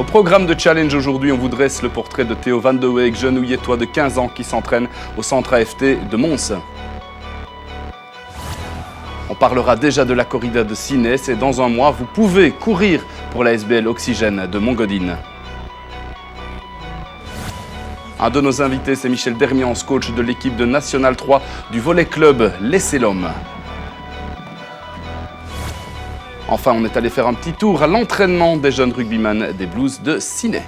programme de challenge aujourd'hui. On vous dresse le portrait de Theo Van de Week, jeune Ouillettois de 15 ans qui s'entraîne au centre AFT de Mons. On parlera déjà de la corrida de Sines et dans un mois, vous pouvez courir pour la SBL Oxygène de Montgodine. Un de nos invités, c'est Michel Dermians, coach de l'équipe de National 3 du volley club Laissez l'Homme. Enfin, on est allé faire un petit tour à l'entraînement des jeunes rugbyman des Blues de Sines.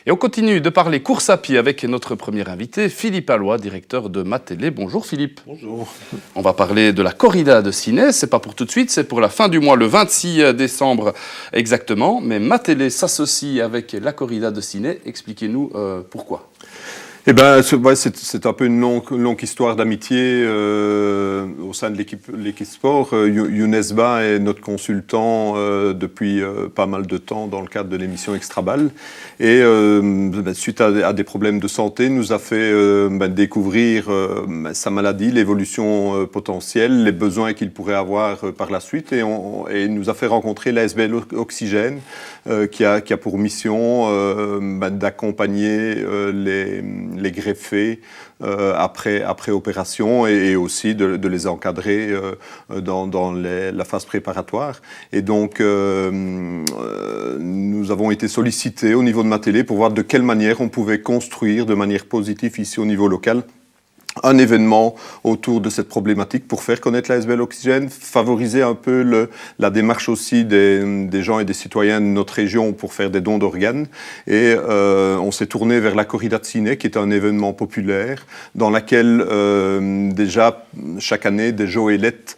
Et on continue de parler course à pied avec notre premier invité, Philippe Alloy, directeur de Matélé. Bonjour Philippe. Bonjour. On va parler de la corrida de Sines. C'est pas pour tout de suite, c'est pour la fin du mois, le 26 décembre exactement. Mais Matélé s'associe avec la corrida de Sines. Expliquez-nous pourquoi. Eh ben, c'est un peu une longue histoire d'amitié au sein de l'équipe sport. Younes Ba est notre consultant depuis pas mal de temps dans le cadre de l'émission Extra Ball. Et suite à des problèmes de santé, nous a fait découvrir sa maladie, l'évolution potentielle, les besoins qu'il pourrait avoir par la suite. Et nous a fait rencontrer la SBL Oxygène qui a pour mission d'accompagner les greffés après opération et aussi de les encadrer dans la phase préparatoire. Et donc, nous avons été sollicités au niveau de Matélé pour voir de quelle manière on pouvait construire de manière positive ici au niveau local un événement autour de cette problématique pour faire connaître la SBL Oxygène, favoriser un peu la démarche aussi des gens et des citoyens de notre région pour faire des dons d'organes. Et on s'est tourné vers la corrida de Sines, qui est un événement populaire dans laquelle déjà chaque année des joëlettes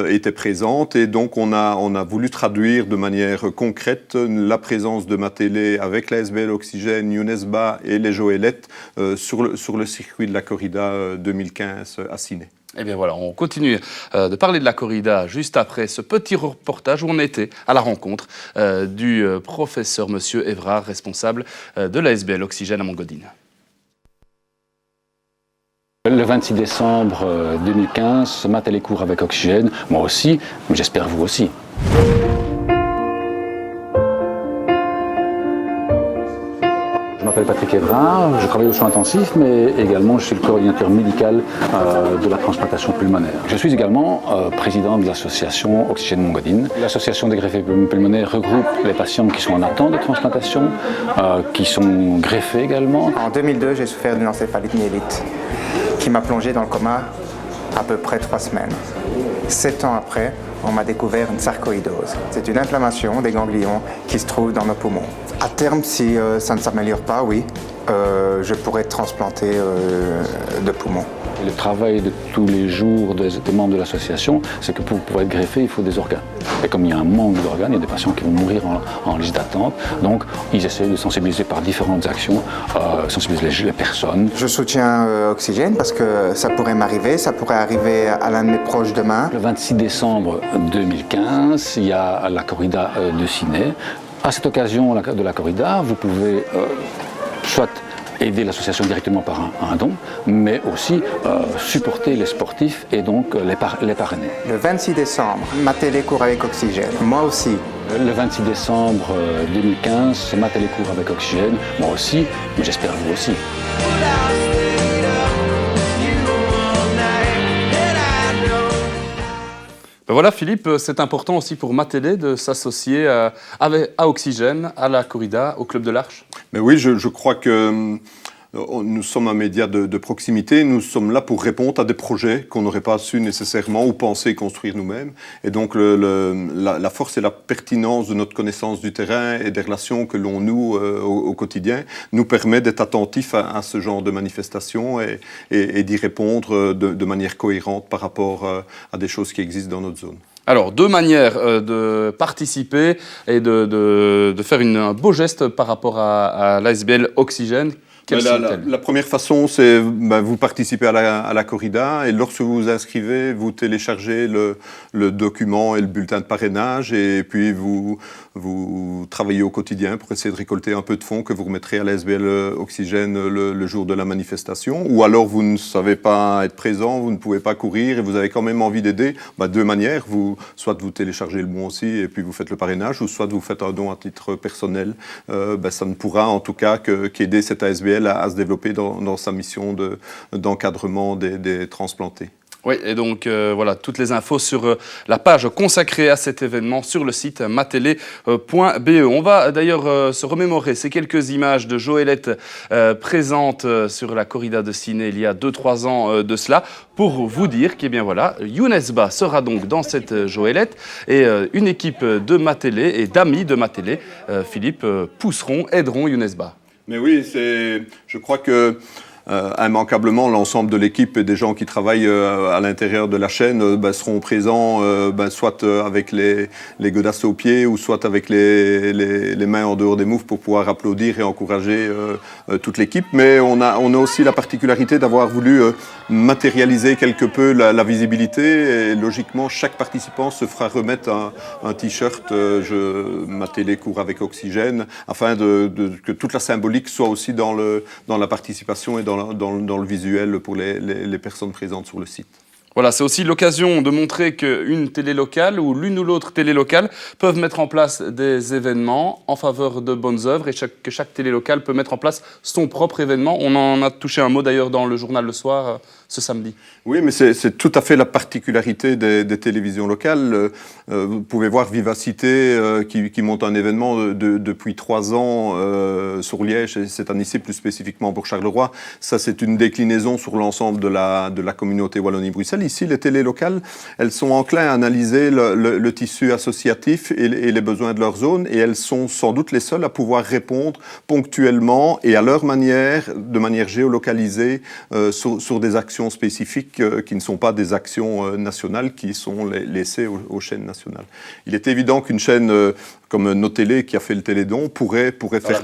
étaient présentes, et donc on a voulu traduire de manière concrète la présence de Matélé avec la SBL Oxygène, Younes Ba et les joëlettes sur le circuit de la corrida 2015 à Sines. Eh bien voilà, on continue de parler de la corrida juste après ce petit reportage où on était à la rencontre du professeur Monsieur Évrard, responsable de la SBL Oxygène à Montgodine. Le 26 décembre 2015, Matélé court avec Oxygène, moi aussi, mais j'espère vous aussi. Je m'appelle Patrick Évrard, je travaille aux soins intensifs, mais également je suis le coordinateur médical de la transplantation pulmonaire. Je suis également président de l'association Oxygène Montgodine. L'association des greffés pulmonaires regroupe les patients qui sont en attente de transplantation, qui sont greffés également. En 2002, j'ai souffert d'une encéphalite myélite qui m'a plongé dans le coma à peu près 3 semaines. 7 ans après, on m'a découvert une sarcoïdose. C'est une inflammation des ganglions qui se trouvent dans nos poumons. À terme, si ça ne s'améliore pas, oui, je pourrais être transplanté de poumons. Le travail de tous les jours des membres de l'association, c'est que pour pouvoir être greffé, il faut des organes. Et comme il y a un manque d'organes, il y a des patients qui vont mourir en liste d'attente. Donc, ils essaient de sensibiliser par différentes actions, sensibiliser les personnes. Je soutiens Oxygène parce que ça pourrait m'arriver, ça pourrait arriver à l'un de mes proches demain. Le 26 décembre 2015, il y a la corrida de Sines. À cette occasion de la corrida, vous pouvez soit aider l'association directement par un don, mais aussi supporter les sportifs et donc les parrainer. Le 26 décembre, Matélé court avec Oxygène. Moi aussi. Le 26 décembre 2015, c'est Matélé court avec Oxygène. Moi aussi, mais j'espère vous aussi. Ben voilà Philippe, c'est important aussi pour Matélé de s'associer à Oxygène, à la corrida, au Club de l'Arche. Mais oui, je crois que nous sommes un média de proximité, nous sommes là pour répondre à des projets qu'on n'aurait pas su nécessairement ou penser construire nous-mêmes. Et donc la force et la pertinence de notre connaissance du terrain et des relations que l'on noue au quotidien nous permet d'être attentifs à ce genre de manifestations et d'y répondre de manière cohérente par rapport à des choses qui existent dans notre zone. Alors, 2 manières de participer et de faire un beau geste par rapport à l'ASBL Oxygène. Quelles sont-elles ? La première façon, c'est vous participez à la corrida et lorsque vous vous inscrivez, vous téléchargez le document et le bulletin de parrainage et puis vous travaillez au quotidien pour essayer de récolter un peu de fonds que vous remettrez à l'ASBL Oxygène le jour de la manifestation. Ou alors vous ne savez pas être présent, vous ne pouvez pas courir et vous avez quand même envie d'aider. Deux manières, soit vous téléchargez le bon aussi et puis vous faites le parrainage, ou soit vous faites un don à titre personnel. Ça ne pourra en tout cas qu'aider cette ASBL à se développer dans sa mission d'encadrement des transplantés. Oui, et donc voilà, toutes les infos sur la page consacrée à cet événement sur le site matélé.be. On va d'ailleurs se remémorer ces quelques images de Joëlette présentes sur la corrida de Ciné il y a 2-3 ans de cela, pour vous dire qu'eh bien voilà, Younes Ba sera donc dans cette Joëlette et une équipe de Matélé et d'amis de Matélé, Philippe, aideront Younes Ba. Mais oui, je crois que immanquablement, l'ensemble de l'équipe et des gens qui travaillent à l'intérieur de la chaîne seront présents soit avec les godasses aux pieds ou soit avec les mains en dehors des moves pour pouvoir applaudir et encourager toute l'équipe. Mais on a aussi la particularité d'avoir voulu matérialiser quelque peu la visibilité et logiquement, chaque participant se fera remettre un t-shirt Matélé court avec Oxygène afin que toute la symbolique soit aussi dans la participation et dans le visuel pour les personnes présentes sur le site. Voilà, c'est aussi l'occasion de montrer qu'une télé locale ou l'une ou l'autre télé locale peuvent mettre en place des événements en faveur de bonnes œuvres et que chaque télé locale peut mettre en place son propre événement. On en a touché un mot d'ailleurs dans le journal le soir ce samedi. Oui, mais c'est tout à fait la particularité des télévisions locales. Vous pouvez voir Vivacité qui monte un événement depuis 3 ans sur Liège et cette année-ci plus spécifiquement pour Charleroi. Ça, c'est une déclinaison sur l'ensemble de la communauté Wallonie-Bruxelles. Ici, les télés locales, elles sont enclines à analyser le tissu associatif et les besoins de leur zone et elles sont sans doute les seules à pouvoir répondre ponctuellement et à leur manière, de manière géolocalisée sur des actions spécifiques qui ne sont pas des actions nationales qui sont laissées aux chaînes nationales. Il est évident qu'une chaîne comme Nos Télé qui a fait le Télédon pourrait faire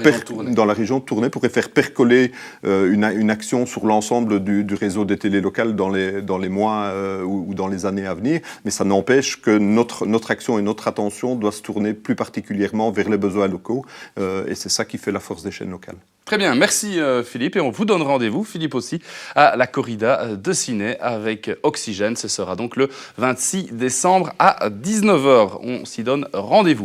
dans la région de Tournai pourrait faire percoler une action sur l'ensemble du réseau des télés locales dans les mois ou dans les années à venir, mais ça n'empêche que notre action et notre attention doivent se tourner plus particulièrement vers les besoins locaux et c'est ça qui fait la force des chaînes locales. Très bien, merci Philippe et on vous donne rendez-vous, Philippe aussi, à la corrida de Ciné avec Oxygène. Ce sera donc le 26 décembre à 19h. On s'y donne rendez-vous.